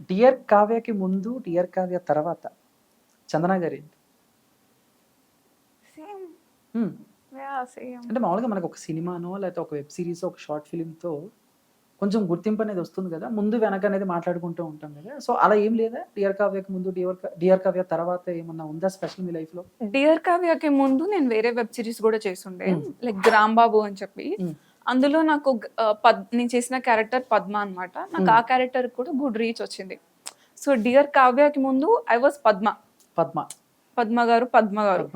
'Dear కావ్య'కి ముందు, 'dear Kavya' తర్వాత 'చందన' గారేంటి? Same. హ్మ్. యాహ్! సేమ్. అంటే మామూలుగా మనకొక సినిమానో, లేతే ఒక వెబ్ సీరీసో, ఒక షార్ట్ ఫిల్మ్‌తో కొంచెం గుర్తింపనేది వస్తుంది గదా! ముందు, వెనక అనేది మాట్లాడుకుంటూ ఉంటాం గదా! సో, అలా ఏం లేదా? 'డియర్ కావ్య'కి ముందు, 'డియర్ కావ్య' తర్వాత ఏమన్నా ఉందా స్పెషల్ మీ లైఫ్‌లో? 'డియర్ కావ్య'కి ముందు నేను వేరే వెబ్ సిరీస్ గూడా చేసుండే. హ్మ్. లైక్ 'రాంబాబు' అని చెప్పి. హ్మ్. అందులో నాకు నేను చేసిన క్యారెక్టర్ పద్మ అనమాట. నాకు హ్మ్. ఆ క్యారెక్టర్‌కి కూడా గుడ్ రీచ్ వచ్చింది. సో, 'డియర్ కావ్య'కి ముందు ఐ వాస్ పద్మ. 'పద్మ'. పద్మ గారు. 'పద్మ' గారు.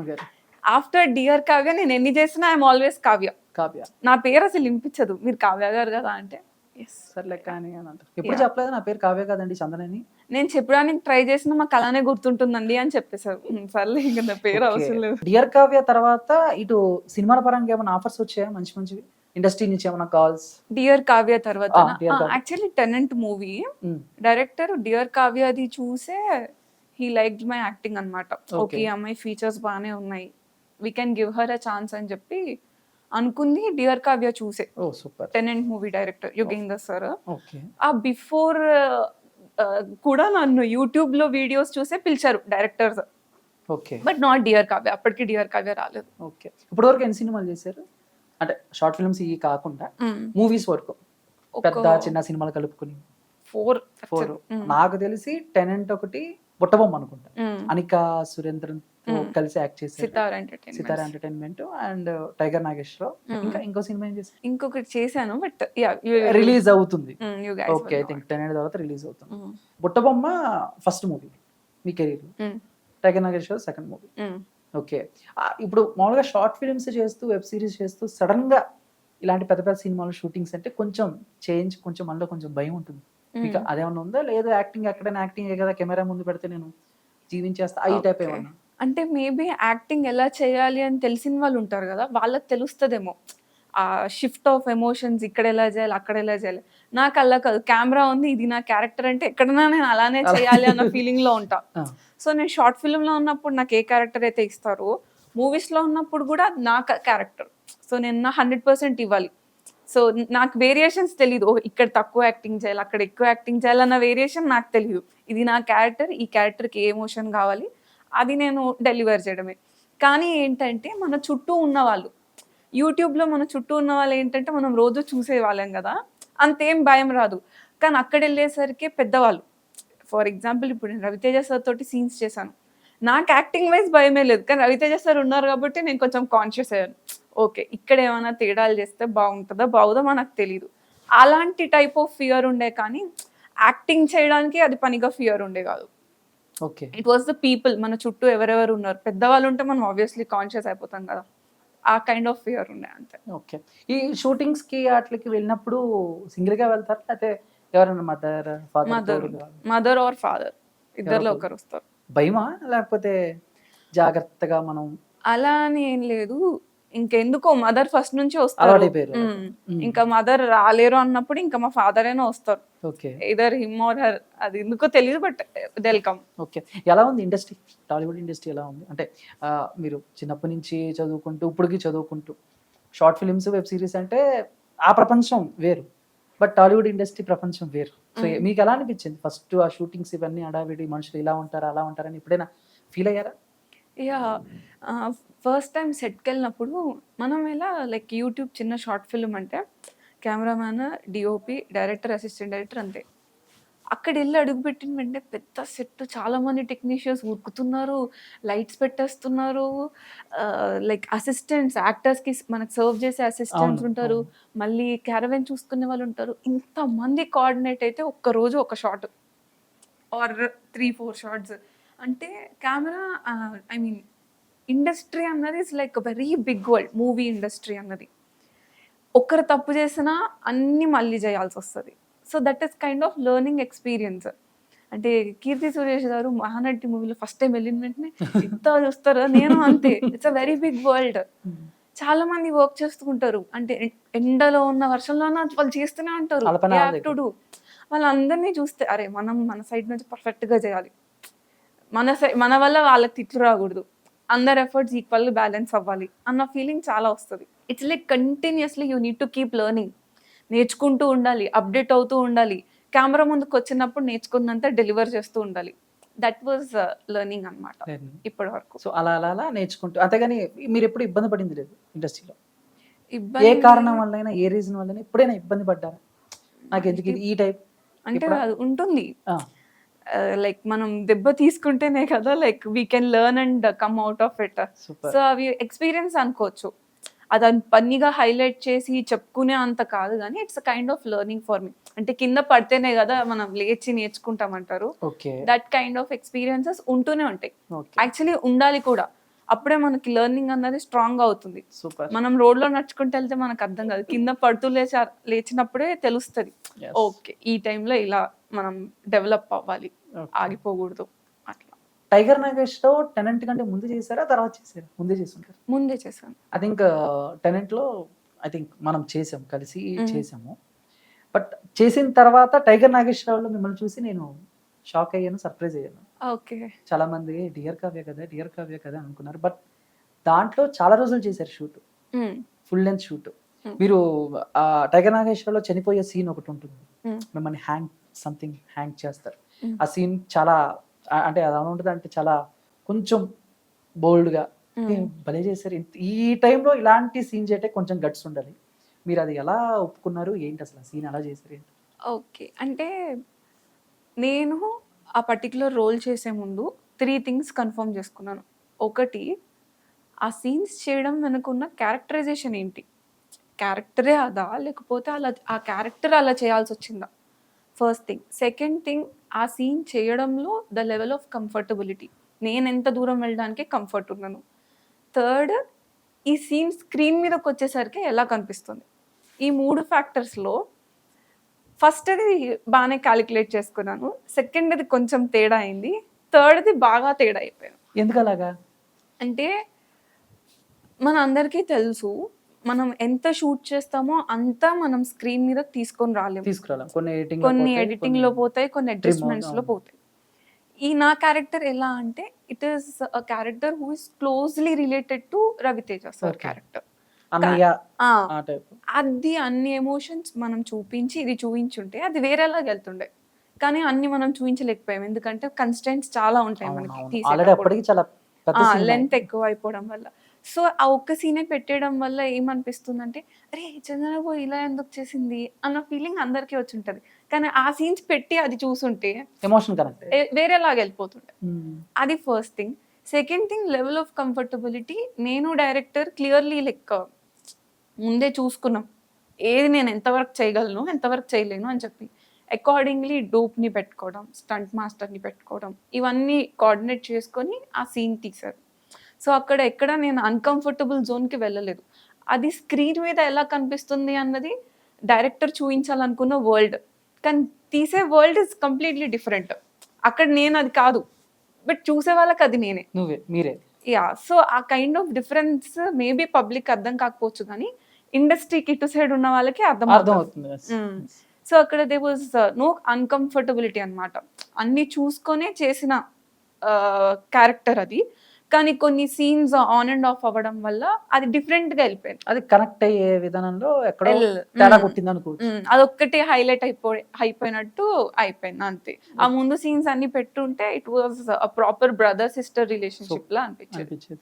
ఆఫ్టర్ డియర్ కావ్య నేను ఎన్ని చేసినా I am always Kavya. 'Kavya'. నా పేరు అసలు వినిపించదు. మీరు కావ్య గారు గదా! అంటే యెస్. సర్లే కానీ అని అంటారు. ఎప్పుడు యాహ్! చెప్పలేదా నా పేరు 'కావ్య' కాదండి 'చందన్' అని? నేను చెప్పడానికి ట్రై చేసినా మాకు అలానే గుర్తుంటుందండి అని చెప్పేసారు. సర్లే ఇంక నా పేరు ఓకే. అవసరం లేదు. 'డియర్ కావ్య' తర్వాత ఇటు సినిమాల పరంగా ఏమన్నా ఆఫర్స్ వచ్చాయా మంచి మంచివి? ఇండస్ట్రీ నుంచి ఏమన్నా కాల్స్? 'డియర్ కావ్య' ఆ! తర్వాతనా? 'Dear Kavya'. Actually 'tenant' movie hmm. Director 'dear కావ్య'ది చూసే హి లైక్డ్ మై యాక్టింగ్ అన్నమాట. ఓకే. ఓకే. ఈ అమ్మాయి ఫీచర్స్ బానే ఉన్నాయి. We can give her a chance అని చెప్పి అనుకుంది 'డియర్ కావ్య' చూసే. Oh! Super. 'Tenant' movie director oh! Yugender sir. Okay. ఆ బిఫోర్ కూడా నన్ను యూట్యూబ్‌లో వీడియోస్ చూసే పిలిచారు directors. Okay. But not 'dear Kavya'. అప్పటికి 'డియర్ కావ్య' రాలేదు. ఓకే. ఇప్పటివరకు ఎన్ని సినిమాలు చేశారు? అంటే షార్ట్ ఫిల్మ్స్ ఇయి కాకుండా హ్మ్. మూవీస్ వరకు. ఒక పెద్ద, చిన్న సినిమాలు కలుపుకొని 4 4. హ్మ్. నాకు తెలిసి 'టెనెంట్' ఒకటి, 'బుట్టబొమ్మ' అనుకుంటా. హ్మ్. అనికా సురేంద్రన్‌తో హ్మ్. కలిసి యాక్ట్ చేశారు. Sithara 'Sithara entertainments. Entertainment' and 'tiger Nageswara Rao'. Hmm. ఇంకో సినిమా ఏం చేశారు? ఇంకొకటి చేశాను. But yeah! రిలీజ్ అవుతుంది. You guys okay. Will I know think it. 'Tenant' తర్వాత రిలీజ్ అవుతుంది. హ్మ్. 'బుట్టబొమ్మ' ఫస్ట్ మూవీ మీ కెరీర్‌లో. Hmm. 'Tiger Nageswara Rao' second movie. Hmm. Okay. ఇప్పుడు మామూలుగా షార్ట్ ఫిల్మ్స్ చేస్తూ, వెబ్ సీరీస్ చేస్తూ సడెన్‌గా ఇలాంటి పెద్ద పెద్ద సినిమాలు షూటింగ్స్ అంటే కొంచెం చేంజ్, కొంచెం మనలో కొంచెం భయం ఉంటుంది. మీకు హ్మ్. అదేమన్నా ఉందా? లేదు యాక్టింగ్ ఎక్కడైనా యాక్టింగే కదా! కెమెరా ముందు పెడితే నేను జీవించేస్తా ఈ టైప్ ఓకే. ఏమన్నా? అంటే మేబీ యాక్టింగ్ ఎలా చేయాలి అని తెలిసిన వాళ్ళు ఉంటారు గదా! వాళ్ళకి తెలుస్తదేమో. ఆ షిఫ్ట్ ఆఫ్ ఎమోషన్స్ ఇక్కడ ఎలా చేయాలి, అక్కడ ఎలా చేయాలి. నాకు అలా కాదు. కెమెరా ఉంది. ఇది నా క్యారెక్టర్ అంటే ఎక్కడైనా నేను అలానే అలా చేయాలి అన్న ఫీలింగ్‌లో ఉంటా. ఆ! సో, నేను షార్ట్ ఫిల్మ్‌లో ఉన్నప్పుడు నాకు ఏ క్యారెక్టర్ అయితే ఇస్తారో, మూవీస్‌లో ఉన్నప్పుడు గూడా అది నా క్యారెక్టర్. సో, నేను నా 100% ఇవ్వాలి. సో, నాకు వేరియేషన్స్ తెలీదు. ఓహ్! ఇక్కడ తక్కువ యాక్టింగ్ చేయాలి, అక్కడ ఎక్కువ యాక్టింగ్ చేయాలన్న వేరియేషన్ నాకు తెలీదు. ఇది నా క్యారెక్టర్. ఈ క్యారెక్టర్‌కి ఏ ఎమోషన్ గావాలి, అది నేను డెలివర్ చేయడమే. కానీ ఏంటంటే, మన చుట్టూ ఉన్నవాళ్ళు, యూట్యూబ్‌లో మన చుట్టూ ఉన్నవాళ్ళేంటంటే, మనం రోజు చూసేవాళ్ళం గదా! అంతేం భయం రాదు. కానీ అక్కడెళ్ళేసరికి పెద్దవాళ్ళు. ఫర్ ఎగ్జాంపుల్ ఇప్పుడు నేను 'రవితేజ' సార్ తోటి సీన్స్ చేశాను. నాకు యాక్టింగ్ వైస్ భయమే లేదు. కానీ 'రవితేజ' సార్ ఉన్నారు గాబట్టి నేను కొంచెం కాన్షియస్ అయ్యాను. ఓకే. ఇక్కడ ఏమైనా తేడాలు చేస్తే బాగుంటదా? బాగోదా? మనకు తెలీదు. అలాంటి టైప్ ఆఫ్ ఫియర్ ఉండే కానీ యాక్టింగ్ చేయడానికి అది పనిగా ఫియర్ ఉండే గాదు. Okay. It was the people మన చుట్టూ ఎవరెవరు ఉన్నారు. పెద్దవాళ్ళు ఉంటే మనం ఆబ్వియస్‌లీ కాన్షియస్ అయిపోతాం గదా! ఆ కైండ్ ఆఫ్ ఫియర్ ఉండే అంతే. ఓకే. ఈ షూటింగ్స్‌కి ఆటిలకి వెళ్ళినప్పుడు సింగిల్‌గా వెళ్తారా? లేతే ఎవరైనా మదర్, ఫాదర్ మదర్ తోడుగా ఉంటారు. మదర్ ఆర్ ఫాదర్ ఎవరో ఇద్దరిలో ఒకళ్ళు. ఒకరొస్తారు. భయమా? లేకపోతే జాగ్రత్తగా మనం అలా అని ఏం లేదు. ఇంకెందుకో మదర్ ఫస్ట్ నుంచి వస్తారు. అలవాటైపోయారు వాళ్ళతో. హ్మ్. ఇంకా మదర్ రాలేరు అన్నప్పుడు ఇంకా మా ఫాదర్ అయినా వస్తారు. Okay. Either him or her అది ఎందుకో తెలీదు but they will come. Okay. ఎలా ఉంది ఇండస్ట్రీ? టాలీవుడ్ ఇండస్ట్రీ ఎలా ఉంది? అంటే మీరు చిన్నప్పటి నుంచి చదువుకుంటూ, ఇప్పటికి చదువుకుంటూ షార్ట్ ఫిల్మ్స్, వెబ్ సీరీస్ అంటే ఆ ప్రపంచం వేరు. బట్ టాలీవుడ్ ఇండస్ట్రీ ప్రపంచం వేరు. సో, హ్మ్. మీకెలా అనిపించింది? ఫస్ట్ ఆ షూటింగ్స్ ఇవన్నీ హడావిడి మనుషులు ఇలా ఉంటారు, అలా ఉంటారని ఎప్పుడైనా ఫీల్ అయ్యారా? యాహ్! ఫస్ట్ టైమ్ సెట్‌కెళ్ళినప్పుడు మనం ఎలా లైక్ యూట్యూబ్ చిన్న షార్ట్ ఫిల్మ్ అంటే cameraman, DOP, director, assistant director అంతే. అక్కడెళ్ళి అడుగుపెట్టిన వెంటనే పెద్ద సెట్ చాలా మంది టెక్నీషియన్స్ ఉరుకుతున్నారు. లైట్స్ పెట్టేస్తున్నారు. లైక్ అసిస్టెంట్స్ యాక్టర్స్‌కి మనకు సర్వ్ చేసే అవును. అసిస్టెంట్స్ ఉంటారు. అవును. మళ్ళీ క్యారవాన్ చూసుకునే వాళ్ళుంటారు. ఇంతమంది కోఆర్డినేట్ అయితే ఒక్కరోజు ఒక షాట్ ఆర్ 3, 4 షాట్స్. అంటే కెమెరా ఐ మీన్ ఇండస్ట్రీ అన్నది is like very big world. Movie industry అన్నది. ఒక్కరు తప్పు చేసినా అన్నీ మళ్ళీ చేయాల్సొస్తది. So, that is kind of learning experience. అంటే 'కీర్తి సురేష్' గారు 'మహానటి' మూవీలో ఫస్ట్ టైమ్ వెళ్ళిన వెంటనే ఇంత చూస్తారా? నేను అంతే. It's a very big world. Hmm. చాలా మంది వర్క్ చేస్తూ ఉంటారు. అంటే ఎండలో ఉన్న, వర్షంలో ఉన్న వాళ్ళు చేస్తూనే ఉంటారు. ఆళ్ళ పని దే హావ్ టు ఆళ్ళదయిపోద్ది. డూ. వాళ్ళందరిని చూస్తే అరే! మనం మన సైడ్ నుంచి పర్ఫెక్ట్‌గా చేయాలి. మన వల్ల వాళ్ళకి తిట్లు రాకూడదు. అందరి ఎఫర్ట్స్ ఈక్వల్‌గా బ్యాలెన్స్ అవ్వాలి అన్న ఫీలింగ్ చాలా వస్తది. It's like continuously you need to keep learning. నేర్చుకుంటూ ఉండాలి. అప్‌డేట్ అవుతూ ఉండాలి. కెమెరా ముందుకు వచ్చినప్పుడు నేర్చుకున్నంత డెలివర్ చేస్తూ ఉండాలి. దట్ వాజ్ లెర్నింగ్ అన్నమాట ఇప్పటి వరకు. సో అలా అలా అలా నేర్చుకుంటూ, అంతేగాని మీరు ఎప్పుడు ఇబ్బంది పడింది లేదు ఇండస్ట్రీలో? ఏ ఇబ్బంది కారణం వల్లైనా, ఏ రీజన్ వల్లైనా ఎప్పుడైనా ఇబ్బంది పడ్డారా? నాకు ఎందుకు ఇది ఈ టైప్ అంటే అది ఉంటుంది. లైక్ మనం దెబ్బ తీసుకుంటేనే కదా like we can learn and come out of it. Super. So అవి ఎక్స్పీరియన్స్ అనుకోవచ్చు. అది పన్నీగా హైలైట్ చేసి చెప్పుకునే అంత కాదు కానీ it's kind of learning for me. అంటే కింద పడితేనే కదా మనం లేచి నేర్చుకుంటామంటారు. Okay. That kind of experiences ఉంటూనే ఉంటాయి. ఓకే. యాక్చువల్లీ ఉండాలి కూడా. అప్పుడే మనకి లెర్నింగ్ అన్నది స్ట్రాంగ్ అవుతుంది. సూపర్. మనం రోడ్లో నడుచుకుంటూ వెళ్తే మనకు అర్థం కాదు. కింద పడుతూ లేచినప్పుడే తెలుస్తుంది. Yes. ఓకే ఈ టైంలో ఇలా మనం డెవలప్ అవ్వాలి, Okay. ఆగిపోకూడదు అట్లా. టైగర్ నాగేష్ తో టెనెంట్ కంటే ముందు చేశారా, తర్వాత చేశారా? ముందే చేస్తుంటారు. ముందే చేశాను. ఐ థింక్ టెనెంట్ లో ఐ థింక్ మనం చేసాం, కలిసి చేసాము. బట్ చేసిన తర్వాత టైగర్ నాగేశ్వరరావులో మిమ్మల్ని చూసి నేను షాక్ అయ్యాను, సర్ప్రైజ్ అయ్యాను. ఓకే. చాలా మంది డియర్ కావ్య కదా, డియర్ కావ్య కదా అనుకున్నారు. బట్ దాంట్లో చాలా రోజులు చేశారు షూట్, ఫుల్ లెంత్ షూట్. మీరు టైగర్ నాగేశ్వరరావులో చనిపోయే సీన్ ఒకటి ఉంటుంది, మిమ్మల్ని సంథింగ్ హ్యాంగ్ చేస్తారు. ఆ సీన్ చాలా అంటే అది ఉంటుంది, అంటే చాలా కొంచెం బోల్డ్గా భలే చేశారు. ఈ టైంలో ఇలాంటి సీన్ చేయటే కొంచెం గట్స్ ఉండాలి. మీరు అది ఎలా ఒప్పుకున్నారు, ఏంటి అసలు సీన్ ఎలా చేశారు ఏంటి? ఓకే. అంటే నేను ఆ పర్టికులర్ రోల్ చేసే ముందు 3 థింగ్స్ కన్ఫర్మ్ చేసుకున్నాను. ఒకటి, ఆ సీన్స్ చేయడం వెనుకున్న క్యారెక్టరైజేషన్ ఏంటి, క్యారెక్టరే అదా లేకపోతే అలా ఆ క్యారెక్టర్ అలా చేయాల్సి వచ్చిందా, ఫస్ట్ థింగ్. సెకండ్ థింగ్, ఆ సీన్ చేయడంలో ద లెవెల్ ఆఫ్ కంఫర్టబిలిటీ, నేను ఎంత దూరం వెళ్ళడానికి కంఫర్ట్ ఉన్నాను. థర్డ్, ఈ సీన్ స్క్రీన్ మీదకి వచ్చేసరికి ఎలా కనిపిస్తుంది. ఈ 3 ఫ్యాక్టర్స్లో ఫస్ట్ది బాగానే క్యాలిక్యులేట్ చేసుకున్నాను, సెకండ్ది కొంచెం తేడా అయింది, థర్డ్ది బాగా తేడా అయిపోయాను. ఎందుకు అలాగా? అంటే మన అందరికీ తెలుసు మనం ఎంత షూట్ చేస్తామో అంతా మనం స్క్రీన్ మీద తీసుకొని రాలేము. తీసుకురాలేం. కొన్ని ఎడిటింగ్ లో పోతాయి, కొన్ని అడ్జస్ట్మెంట్స్ లో పోతాయి. ఈ నా క్యారెక్టర్ ఎలా అంటే it is a character who is closely related to Ravi Teja sir character. అన్నయ్య ఆ టైప్. అది అన్ని ఎమోషన్స్ మనం చూపించి ఇది చూపించుంటే అది వేరేలాగా వెళ్తుండే, కానీ అన్ని మనం చూపించలేకపోయాం ఎందుకంటే కన్స్టెంట్స్ చాలా ఉంటాయి మనకి, ఆల్రెడీ అప్పటికి చాలా పెద్ద scene లెంత్ ఎక్కువ అయిపోవడం వల్ల. సో ఆ ఒక్క సీనే పెట్టేయడం వల్ల ఏమనిపిస్తుంది అంటే అరే చంద్రబాబు ఇలా ఎందుకు చేసింది అన్న ఫీలింగ్ అందరికీ వచ్చి ఉంటది, కానీ ఆ సీన్స్ పెట్టి అది చూసుంటే ఎమోషన్ కనెక్ట్. వేరేలాగా వెళ్ళిపోతుండే. అది first thing. Second thing, level of comfortability. నేను డైరెక్టర్ క్లియర్లీ లైక్ ముందే చూసుకున్నాం ఏది నేను ఎంతవరకు చేయగలను ఎంతవరకు చేయలేను అని చెప్పి, అకార్డింగ్లీ డూప్ని పెట్టుకోవడం, స్టంట్ మాస్టర్ని పెట్టుకోవడం, ఇవన్నీ కోఆర్డినేట్ చేసుకొని ఆ సీన్ తీశారు. సో అక్కడ ఎక్కడ నేను అన్కంఫర్టబుల్ జోన్కి వెళ్ళలేదు. అది స్క్రీన్ మీద ఎలా కనిపిస్తుంది అన్నది డైరెక్టర్ చూపించాలనుకున్న వరల్డ్, కానీ తీసే వరల్డ్ ఇస్ కంప్లీట్లీ డిఫరెంట్. అక్కడ నేను అది కాదు, బట్ చూసే వాళ్ళకి అది నేనే, మీరే. యా. సో ఆ kind of difference maybe public అర్థం కాకపోవచ్చు కానీ ఇండస్ట్రీకి ఇటు సైడ్ ఉన్న వాళ్ళకి అర్థం అవుతుంది. సో అక్కడ దే వాజ్ నో అన్కంఫర్టబిలిటీ అన్నమాట. అన్ని చూసుకొనే చేసిన క్యారెక్టర్ అది, కానీ కొన్ని సీన్స్ ఆన్ అండ్ ఆఫ్ అవ్వడం వల్ల అది డిఫరెంట్ గా వెళ్ళిపోయింది. అది కనెక్ట్ అయ్యే విధానంలో ఎక్కడో తేడా కొట్టింది అనుకోవచ్చు. అదొక్కటే హైలైట్ అయిపోయినట్టు అయిపోయింది అంతే. ఆ ముందు సీన్స్ అన్ని పెట్టుంటే it was a proper brother sister relationship లా అనిపించేది.